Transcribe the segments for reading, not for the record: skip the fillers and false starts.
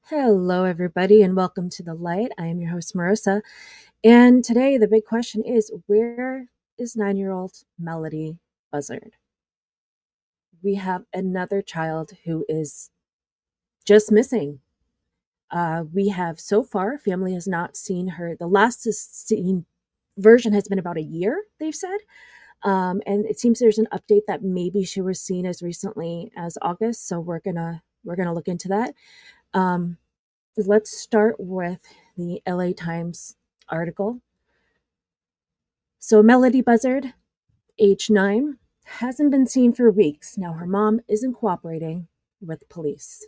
Hello, everybody, and welcome to The Light. I am your host, Marissa. And today, the big question is where is 9-year-old Melodee Buzzard? We have another child who is just missing. We have so far, family has not seen her. The last seen version has been about a year, they've said. And it seems there's an update that maybe she was seen as recently as August. So we're gonna look into that. Um, let's start with the LA Times article. So, Melodee Buzzard, age 9, hasn't been seen for weeks. Now, her mom isn't cooperating with police.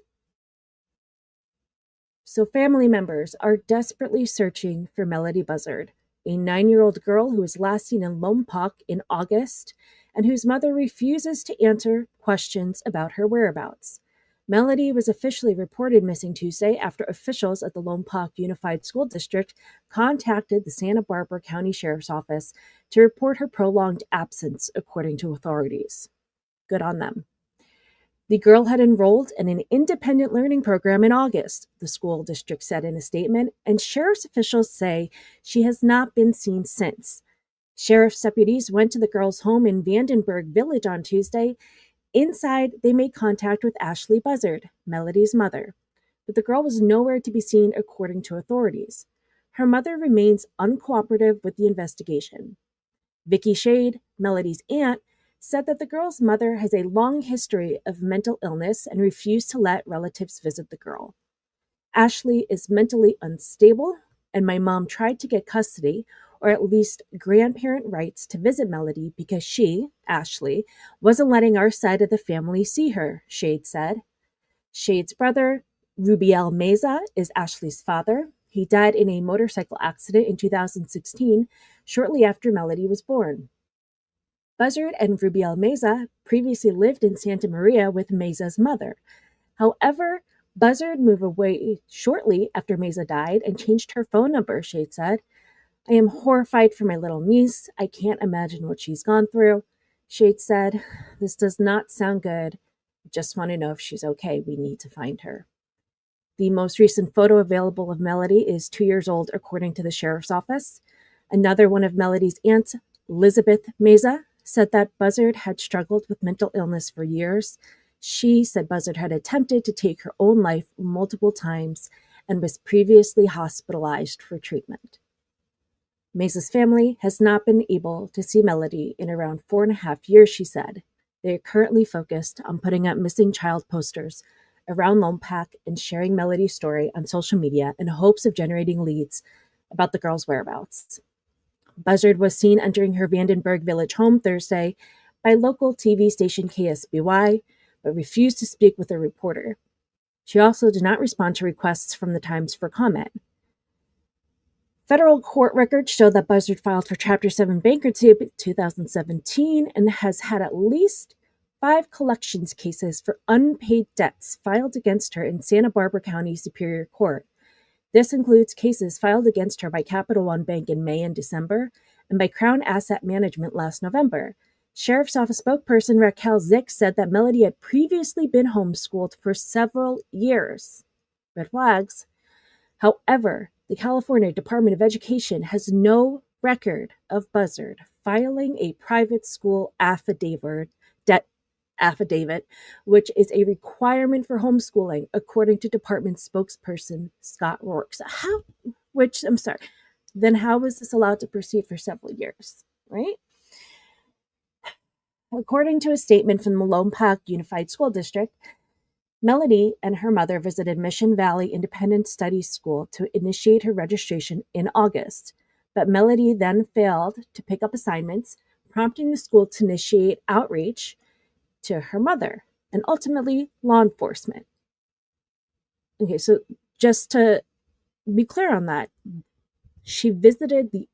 So, family members are desperately searching for Melodee Buzzard, a 9-year-old girl who was last seen in Lompoc in August and whose mother refuses to answer questions about her whereabouts. Melodee was officially reported missing Tuesday after officials at the Lompoc Unified School District contacted the Santa Barbara County Sheriff's Office to report her prolonged absence, according to authorities. Good on them. The girl had enrolled in an independent learning program in August, the school district said in a statement, and sheriff's officials say she has not been seen since. Sheriff's deputies went to the girl's home in Vandenberg Village on Tuesday. Inside, they made contact with Ashley Buzzard, Melodee's mother, but the girl was nowhere to be seen, according to authorities. Her mother remains uncooperative with the investigation. Vicky Shade, Melodee's aunt, said that the girl's mother has a long history of mental illness and refused to let relatives visit the girl. Ashley is mentally unstable, and my mom tried to get custody or at least grandparent rights to visit Melodee because she, Ashley, wasn't letting our side of the family see her, Shade said. Shade's brother, Rubiel Meza, is Ashley's father. He died in a motorcycle accident in 2016, shortly after Melodee was born. Buzzard and Rubiel Meza previously lived in Santa Maria with Meza's mother. However, Buzzard moved away shortly after Meza died and changed her phone number, Shade said. I am horrified for my little niece. I can't imagine what she's gone through. Shade said, this does not sound good. Just want to know if she's okay. We need to find her. The most recent photo available of Melodee is 2 years old, according to the sheriff's office. Another one of Melodee's aunts, Elizabeth Meza, said that Buzzard had struggled with mental illness for years. She said Buzzard had attempted to take her own life multiple times and was previously hospitalized for treatment. Meza's family has not been able to see Melodee in around 4.5 years, she said. They are currently focused on putting up missing child posters around Lompoc and sharing Melodee's story on social media in hopes of generating leads about the girl's whereabouts. Buzzard was seen entering her Vandenberg Village home Thursday by local TV station KSBY, but refused to speak with a reporter. She also did not respond to requests from the Times for comment. Federal court records show that Buzzard filed for Chapter 7 bankruptcy in 2017 and has had at least 5 collections cases for unpaid debts filed against her in Santa Barbara County Superior Court. This includes cases filed against her by Capital One Bank in May and December and by Crown Asset Management last November. Sheriff's Office spokesperson Raquel Zick said that Melodee had previously been homeschooled for several years. Red flags. However, the California Department of Education has no record of Buzzard filing a private school debt affidavit, which is a requirement for homeschooling, according to department spokesperson Scott Rourke. Then how was this allowed to proceed for several years, right? According to a statement from the Lompoc Unified School District, Melodee and her mother visited Mission Valley Independent Study School to initiate her registration in August, but Melodee then failed to pick up assignments, prompting the school to initiate outreach to her mother and ultimately law enforcement. Okay, so just to be clear on that, she visited the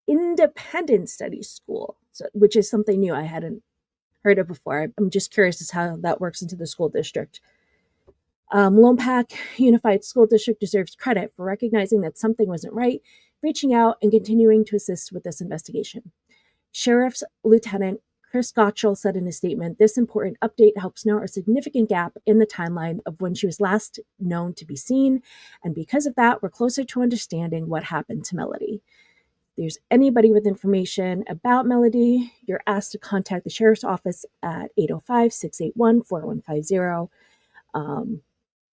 Independent Study School, which is something new I hadn't heard of before. I'm just curious as how that works into the school district. Lompoc Unified School District deserves credit for recognizing that something wasn't right, reaching out and continuing to assist with this investigation. Sheriff's Lieutenant Chris Gottschall said in a statement, "This important update helps narrow a significant gap in the timeline of when she was last known to be seen, and because of that, we're closer to understanding what happened to Melodee. If there's anybody with information about Melodee, you're asked to contact the sheriff's office at 805-681-4150.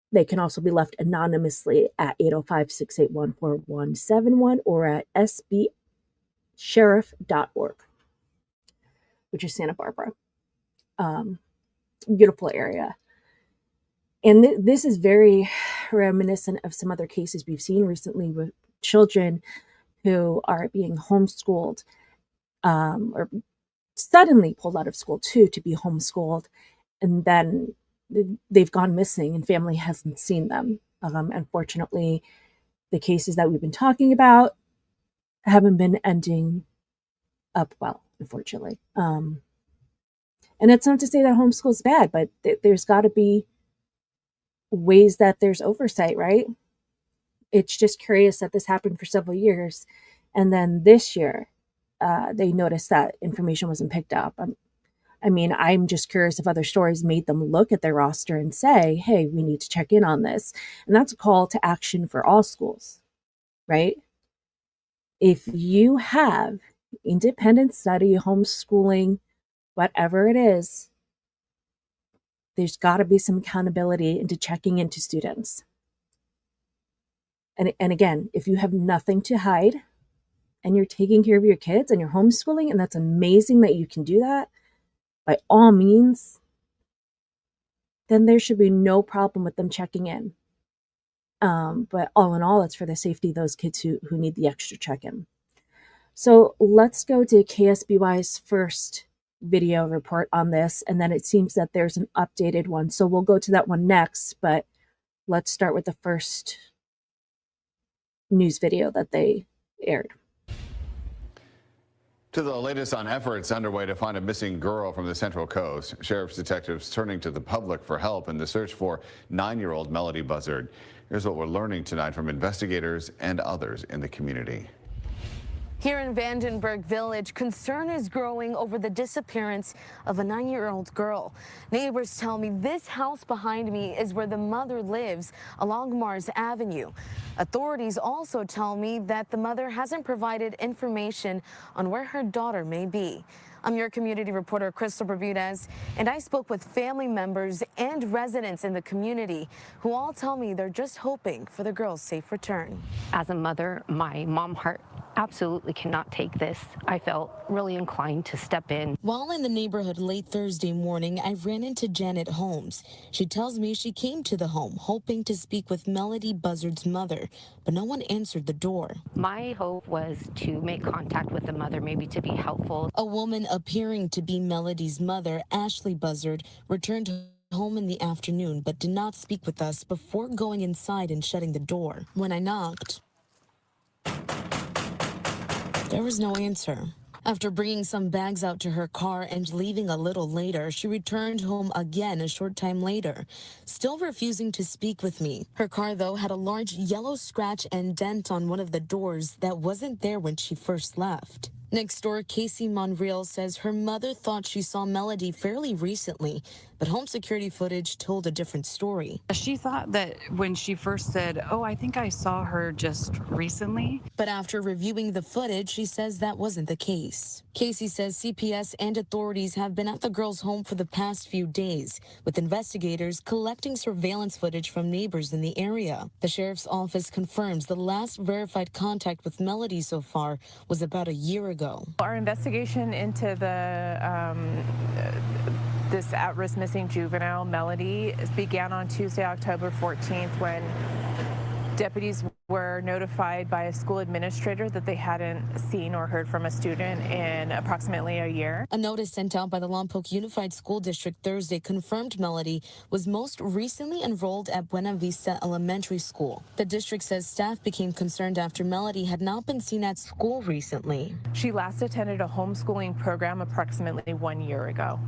They can also be left anonymously at 805-681-4171 or at sbsheriff.org, which is Santa Barbara. Beautiful area. And this is very reminiscent of some other cases we've seen recently with children who are being homeschooled or suddenly pulled out of school too to be homeschooled, and then they've gone missing and family hasn't seen them. Unfortunately, the cases that we've been talking about haven't been ending up well, unfortunately. And it's not to say that homeschool is bad, but there's got to be ways that there's oversight, right? It's just curious that this happened for several years, and then this year they noticed that information wasn't picked up. I'm just curious if other stories made them look at their roster and say, hey, we need to check in on this. And that's a call to action for all schools, right? If you have independent study, homeschooling, whatever it is, there's got to be some accountability into checking into students. And again, if you have nothing to hide and you're taking care of your kids and you're homeschooling, and that's amazing that you can do that, by all means, then there should be no problem with them checking in. But all in all, it's for the safety of those kids who need the extra check-in. So let's go to KSBY's first video report on this, and then it seems that there's an updated one. So we'll go to that one next, but let's start with the first news video that they aired. To the latest on efforts underway to find a missing girl from the Central Coast. Sheriff's detectives turning to the public for help in the search for 9-year-old Melodee Buzzard. Here's what we're learning tonight from investigators and others in the community. Here in Vandenberg Village, concern is growing over the disappearance of a 9-year-old girl. Neighbors tell me this house behind me is where the mother lives along Mars Avenue. Authorities also tell me that the mother hasn't provided information on where her daughter may be. I'm your community reporter, Crystal Bermudez, and I spoke with family members and residents in the community who all tell me they're just hoping for the girl's safe return. As a mother, my mom heart absolutely cannot take this. I felt really inclined to step in. While in the neighborhood late Thursday morning, I ran into Janet Holmes. She tells me she came to the home hoping to speak with Melodee Buzzard's mother, but no one answered the door. My hope was to make contact with the mother, maybe to be helpful. A woman appearing to be Melodee's mother, Ashley Buzzard, returned home in the afternoon but did not speak with us before going inside and shutting the door. When I knocked, there was no answer. After bringing some bags out to her car and leaving a little later, she returned home again a short time later, still refusing to speak with me. Her car, though, had a large yellow scratch and dent on one of the doors that wasn't there when she first left. Next door, Casey Monreal says her mother thought she saw Melodee fairly recently, but home security footage told a different story. She thought that when she first said, "Oh, I think I saw her just recently." But after reviewing the footage, she says that wasn't the case. Casey says CPS and authorities have been at the girl's home for the past few days, with investigators collecting surveillance footage from neighbors in the area. The sheriff's office confirms the last verified contact with Melodee so far was about a year ago. Our investigation into this at-risk missing juvenile, Melodee, began on Tuesday, October 14th, when deputies were notified by a school administrator that they hadn't seen or heard from a student in approximately a year. A notice sent out by the Lompoc Unified School District Thursday confirmed Melodee was most recently enrolled at Buena Vista Elementary School. The district says staff became concerned after Melodee had not been seen at school recently. She last attended a homeschooling program approximately 1 year ago.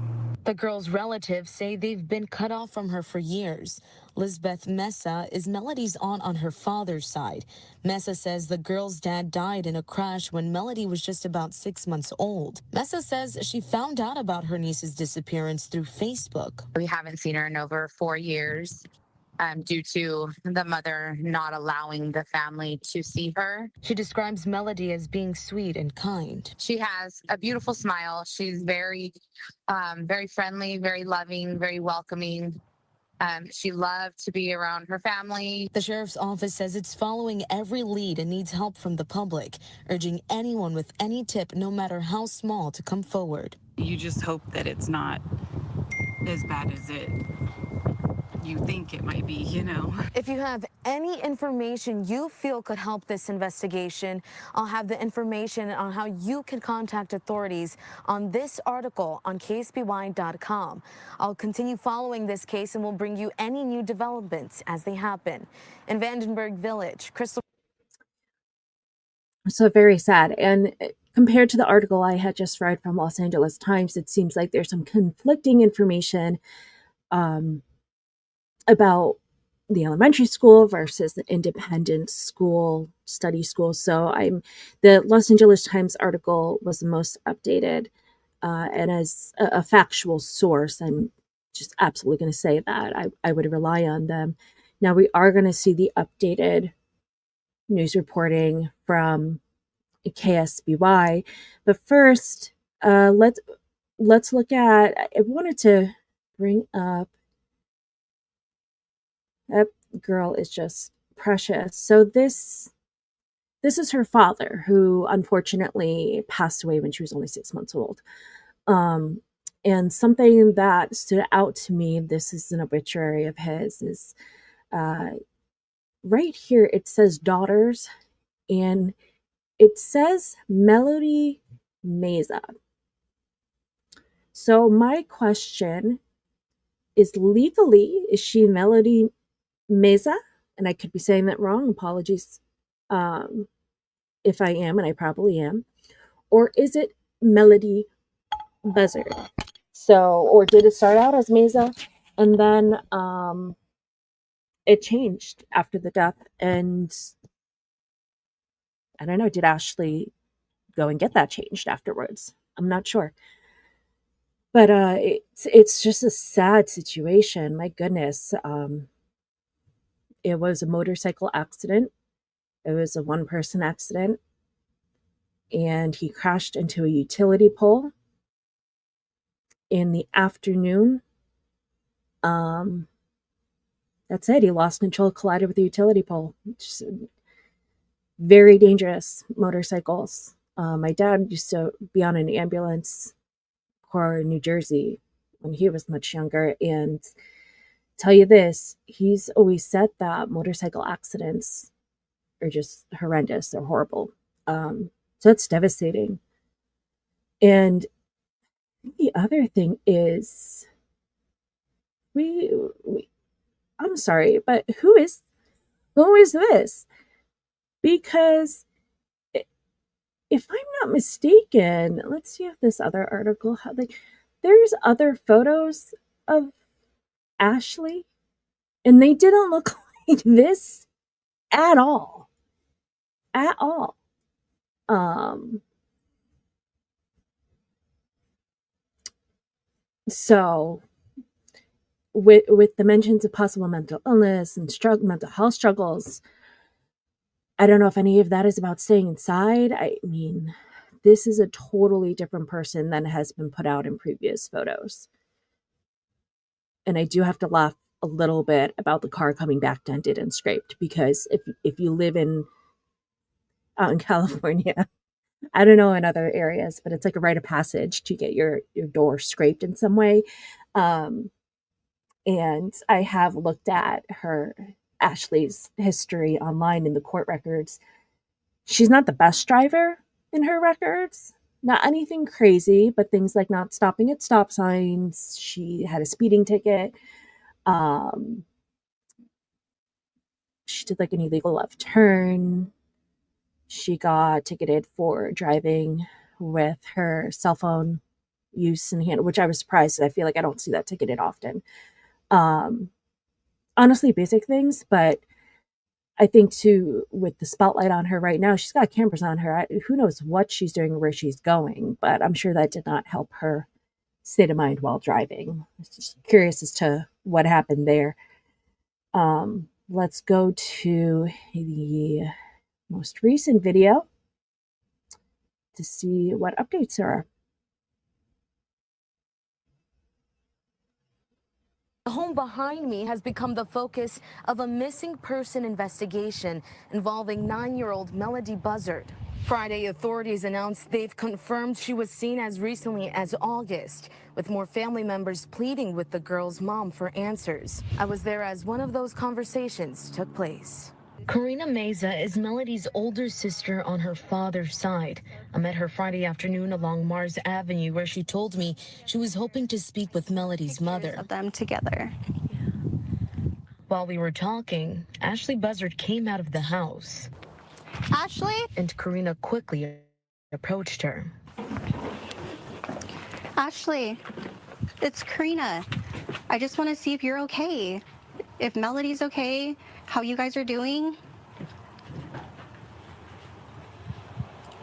The girl's relatives say they've been cut off from her for years. Lisbeth Mesa is Melodee's aunt on her father's side. Mesa says the girl's dad died in a crash when Melodee was just about 6 months old. Mesa says she found out about her niece's disappearance through Facebook. We haven't seen her in over 4 years. Due to the mother not allowing the family to see her. She describes Melodee as being sweet and kind. She has a beautiful smile. She's very friendly, very loving, very welcoming. She loved to be around her family. The sheriff's office says it's following every lead and needs help from the public, urging anyone with any tip, no matter how small, to come forward. You just hope that it's not as bad as you think it might be, you know. If you have any information you feel could help this investigation, I'll have the information on how you can contact authorities on this article on ksby.com. I'll continue following this case and will bring you any new developments as they happen. In Vandenberg Village, Crystal. So very sad. And compared to the article I had just read from Los Angeles Times, it seems like there's some conflicting information about the elementary school versus the independent school, study school. So the Los Angeles Times article was the most updated. And as a factual source, I'm just absolutely going to say that I would rely on them. Now we are going to see the updated news reporting from KSBY. But first, let's look at, I wanted to bring up, that girl is just precious. So this is her father, who unfortunately passed away when she was only 6 months old. And something that stood out to me, this is an obituary of his, is right here it says daughters, and it says Melodee Meza. So my question is, legally, is she Melodee Meza? And I could be saying that wrong. Apologies if I am, and I probably am. Or is it Melodee Buzzard? So, or did it start out as Meza and then it changed after the death? And I don't know, did Ashley go and get that changed afterwards? I'm not sure. But it's just a sad situation. My goodness. It was a motorcycle accident. It was a one-person accident. And he crashed into a utility pole in the afternoon. That's it. He lost control, collided with the utility pole. Just very dangerous motorcycles. My dad used to be on an ambulance corps in New Jersey when he was much younger, and tell you this, he's always said that motorcycle accidents are just horrendous. They're horrible. So it's devastating. And the other thing is, I'm sorry, but who is this? Because if I'm not mistaken, let's see if this other article had, there's other photos of Ashley, and they didn't look like this at all. At all. So with the mentions of possible mental illness and mental health struggles, I don't know if any of that is about staying inside. I mean, this is a totally different person than has been put out in previous photos. And I do have to laugh a little bit about the car coming back dented and scraped, because if you live out in California, I don't know in other areas, but it's like a rite of passage to get your door scraped in some way. And I have looked at Ashley's history online in the court records. She's not the best driver in her records. Not anything crazy, but things like not stopping at stop signs. She had a speeding ticket. She did like an illegal left turn. She got ticketed for driving with her cell phone use and handle, which I was surprised, 'cause I feel like I don't see that ticketed often. Um, Honestly, basic things, but I think too, with the spotlight on her right now, she's got cameras on her. Who knows what she's doing or where she's going, but I'm sure that did not help her state of mind while driving. I was just curious as to what happened there. Let's go to the most recent video to see what updates there are. The home behind me has become the focus of a missing person investigation involving 9-year-old Melodee Buzzard. Friday, authorities announced they've confirmed she was seen as recently as August, with more family members pleading with the girl's mom for answers. I was there as one of those conversations took place. Karina Meza is Melodee's older sister on her father's side. I met her Friday afternoon along Mars Avenue, where she told me she was hoping to speak with Melodee's mother. Of them together. While we were talking, Ashley Buzzard came out of the house. Ashley? And Karina quickly approached her. Ashley, it's Karina. I just want to see if you're okay. If Melodee's okay, how you guys are doing.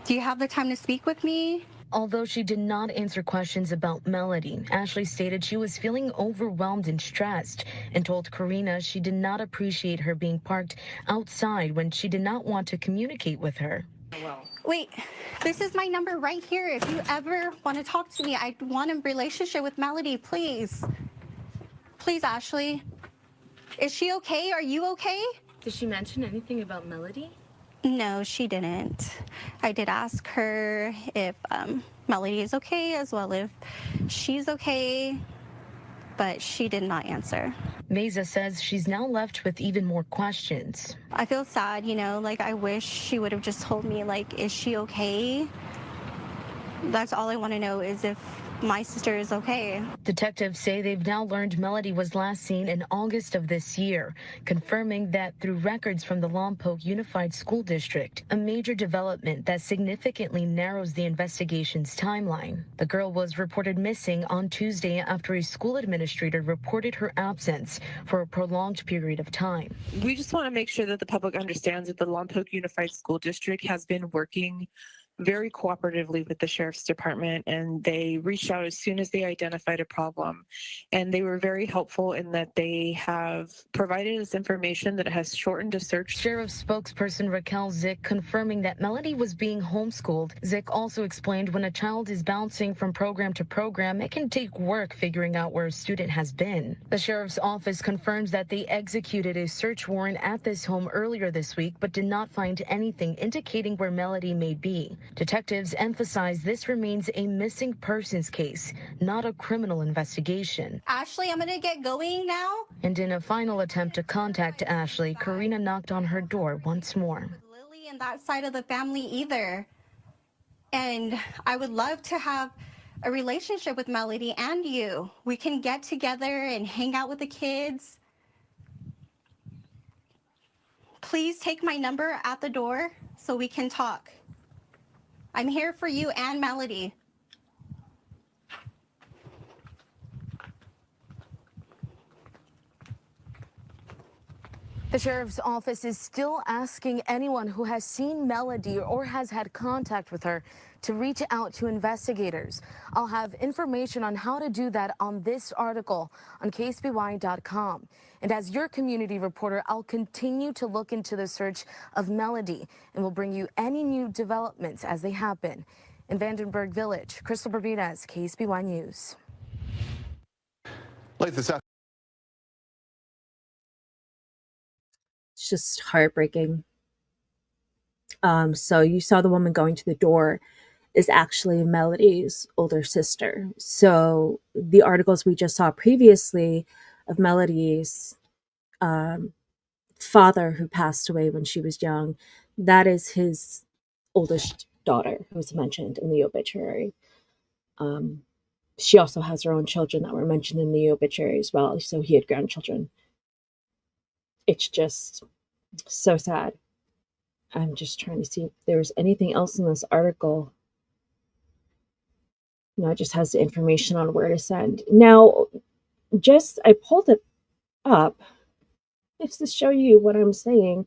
Do you have the time to speak with me? Although she did not answer questions about Melodee, Ashley stated she was feeling overwhelmed and stressed and told Karina she did not appreciate her being parked outside when she did not want to communicate with her. Wait, this is my number right here. If you ever want to talk to me, I want a relationship with Melodee, please. Please, Ashley. Is she okay? Are you okay? Did she mention anything about Melodee? No, she didn't. I did ask her if Melodee is okay, as well if she's okay, but she did not answer. Meza says she's now left with even more questions. I feel sad, you know, like I wish she would have just told me, like, is she okay? That's all I want to know, is if my sister is okay. Detectives say they've now learned Melodee was last seen in August of this year, confirming that through records from the Lompoc Unified School District, a major development that significantly narrows the investigation's timeline. The girl was reported missing on Tuesday after a school administrator reported her absence for a prolonged period of time. We just want to make sure that the public understands that the Lompoc Unified School District has been working very cooperatively with the Sheriff's Department, and they reached out as soon as they identified a problem. And they were very helpful in that they have provided us information that has shortened a search. Sheriff spokesperson Raquel Zick confirming that Melodee was being homeschooled. Zick also explained when a child is bouncing from program to program, it can take work figuring out where a student has been. The Sheriff's office confirms that they executed a search warrant at this home earlier this week, but did not find anything indicating where Melodee may be. Detectives emphasize this remains a missing persons case, not a criminal investigation. Ashley, I'm gonna get going now. And in a final attempt to contact Ashley, Karina knocked on her door once more. Lily and that side of the family either. And I would love to have a relationship with Melodee and you. We can get together and hang out with the kids. Please take my number at the door so we can talk. I'm here for you and Melodee. The Sheriff's office is still asking anyone who has seen Melodee or has had contact with her to reach out to investigators. I'll have information on how to do that on this article on ksby.com. And as your community reporter, I'll continue to look into the search of Melodee and will bring you any new developments as they happen. In Vandenberg Village, Crystal Bermudez, KSBY News. Late this afternoon. It's just heartbreaking. So you saw the woman going to the door is actually Melodee's older sister. So the articles we just saw previously of Melodee's father, who passed away when she was young, that is his oldest daughter, who was mentioned in the obituary. She also has her own children that were mentioned in the obituary as well. So he had grandchildren. It's just so sad. I'm just trying to see if there was anything else in this article it just has the information on where to send. Now, I pulled it up just to show you what I'm saying.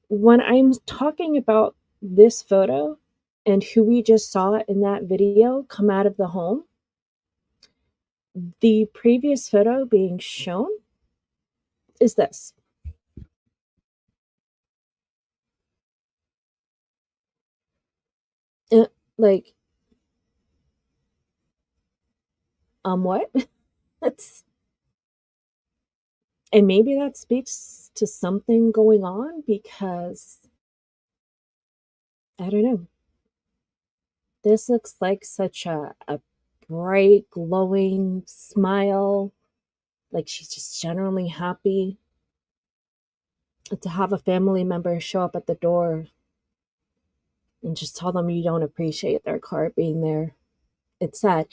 When I'm talking about this photo and who we just saw in that video come out of the home, the previous photo being shown is this. Like, what? That's and maybe that speaks to something going on because I don't know. This looks like such a bright, glowing smile. Like she's just generally happy. To have a family member show up at the door and just tell them you don't appreciate their car being there. It's sad.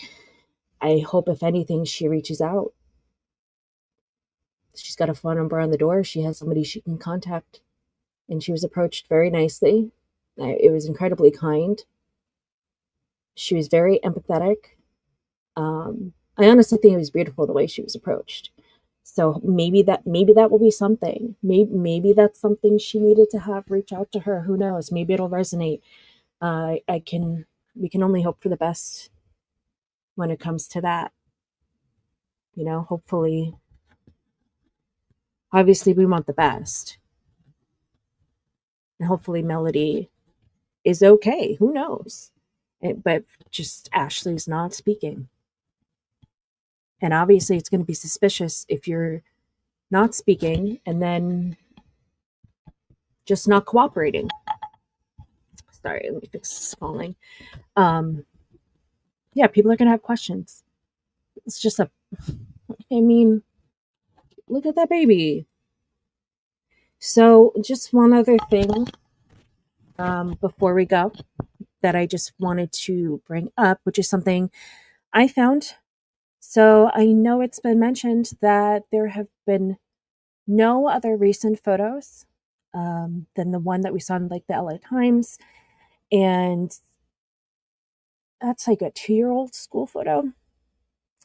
I hope, if anything, she reaches out. She's got a phone number on the door. She has somebody she can contact. And she was approached very nicely. It was incredibly kind. She was very empathetic. I honestly think it was beautiful the way she was approached. So maybe that will be something. Maybe that's something she needed to have reach out to her. Who knows? Maybe it'll resonate. We can only hope for the best when it comes to that. Hopefully, obviously we want the best. And hopefully Melodee is okay. Who knows? But just Ashley's not speaking. And obviously it's going to be suspicious if you're not speaking and then just not cooperating. Sorry, let me fix this falling. Yeah, people are going to have questions. It's just look at that baby. So just one other thing before we go that I just wanted to bring up, which is something I found. So I know it's been mentioned that there have been no other recent photos than the one that we saw in like the LA Times. And that's like a 2-year-old school photo.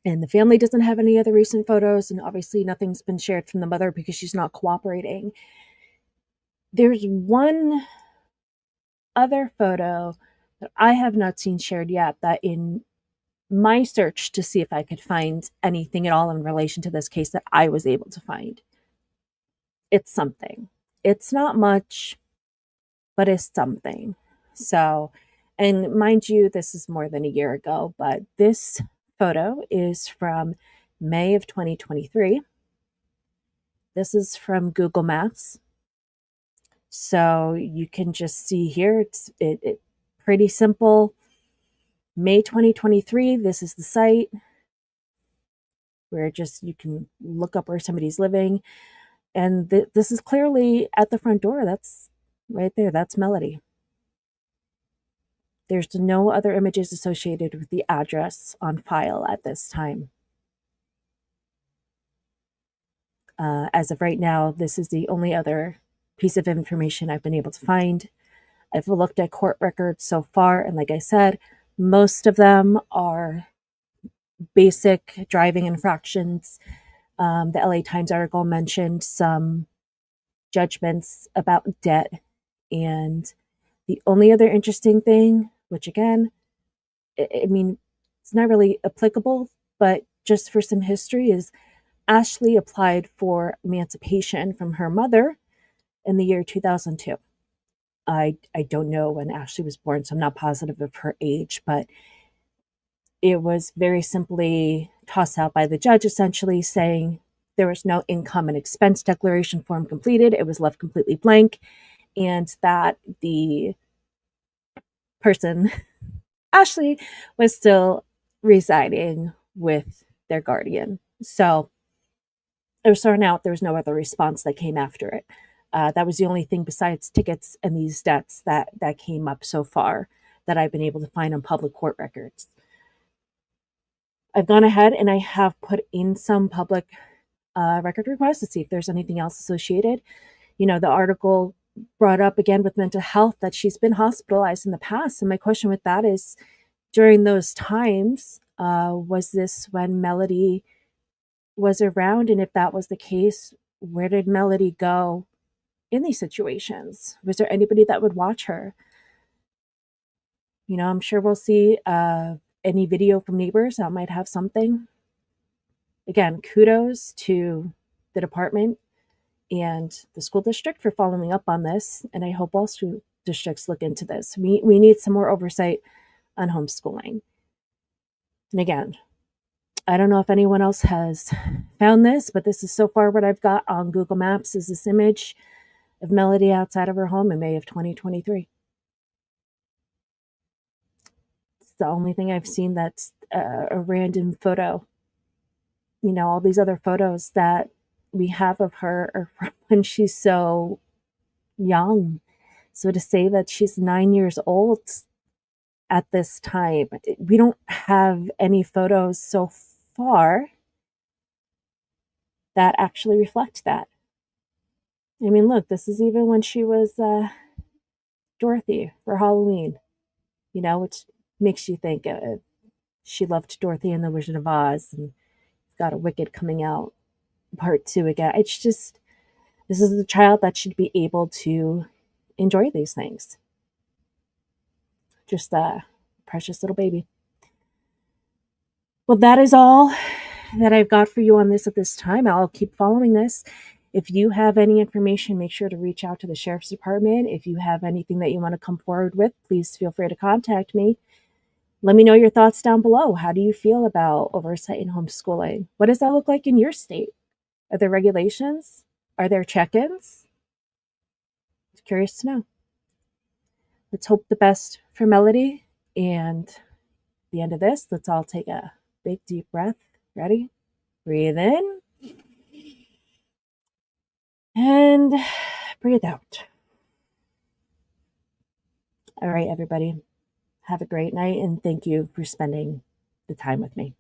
And the family doesn't have any other recent photos. And obviously nothing's been shared from the mother because she's not cooperating. There's one other photo that I have not seen shared yet that in my search to see if I could find anything at all in relation to this case that I was able to find. It's something. It's not much, but it's something. So, and mind you, this is more than a year ago, but this photo is from May of 2023. This is from Google Maps. So you can just see here, it's pretty simple. May 2023, this is the site where you can look up where somebody's living. And this is clearly at the front door. That's right there. That's Melodee. There's no other images associated with the address on file at this time. As of right now, this is the only other piece of information I've been able to find. I've looked at court records so far, and like I said, most of them are basic driving infractions. The LA Times article mentioned some judgments about debt. And the only other interesting thing, which again, it's not really applicable, but just for some history, is Ashley applied for emancipation from her mother in the year 2002. I don't know when Ashley was born, so I'm not positive of her age, but it was very simply tossed out by the judge, essentially saying there was no income and expense declaration form completed. It was left completely blank, and that the person, Ashley, was still residing with their guardian. So it was thrown out. There was no other response that came after it. That was the only thing besides tickets and these debts that came up so far that I've been able to find on public court records. I've gone ahead and I have put in some public record requests to see if there's anything else associated. The article brought up again with mental health that she's been hospitalized in the past. And my question with that is, during those times, was this when Melodee was around? And if that was the case, where did Melodee go in these situations? Was there anybody that would watch her? I'm sure we'll see any video from neighbors that might have something. Again, kudos to the department and the school district for following up on this. And I hope all school districts look into this. We need some more oversight on homeschooling. And again, I don't know if anyone else has found this, but this is so far what I've got on Google Maps is this image of Melodee outside of her home in May of 2023. It's the only thing I've seen that's a random photo. All these other photos that we have of her are from when she's so young. So to say that she's 9 years old at this time, we don't have any photos so far that actually reflect that. I mean, look, this is even when she was Dorothy for Halloween, which makes you think she loved Dorothy and the Wizard of Oz, and got a Wicked coming out part 2 again. It's just, this is a child that should be able to enjoy these things. Just a precious little baby. Well, that is all that I've got for you on this at this time. I'll keep following this. If you have any information, make sure to reach out to the Sheriff's Department. If you have anything that you want to come forward with, please feel free to contact me. Let me know your thoughts down below. How do you feel about oversight in homeschooling? What does that look like in your state? Are there regulations? Are there check-ins? I'm curious to know. Let's hope the best for Melodee. And at the end of this, let's all take a big, deep breath. Ready? Breathe in. And breathe out. All right, everybody. Have a great night, and thank you for spending the time with me.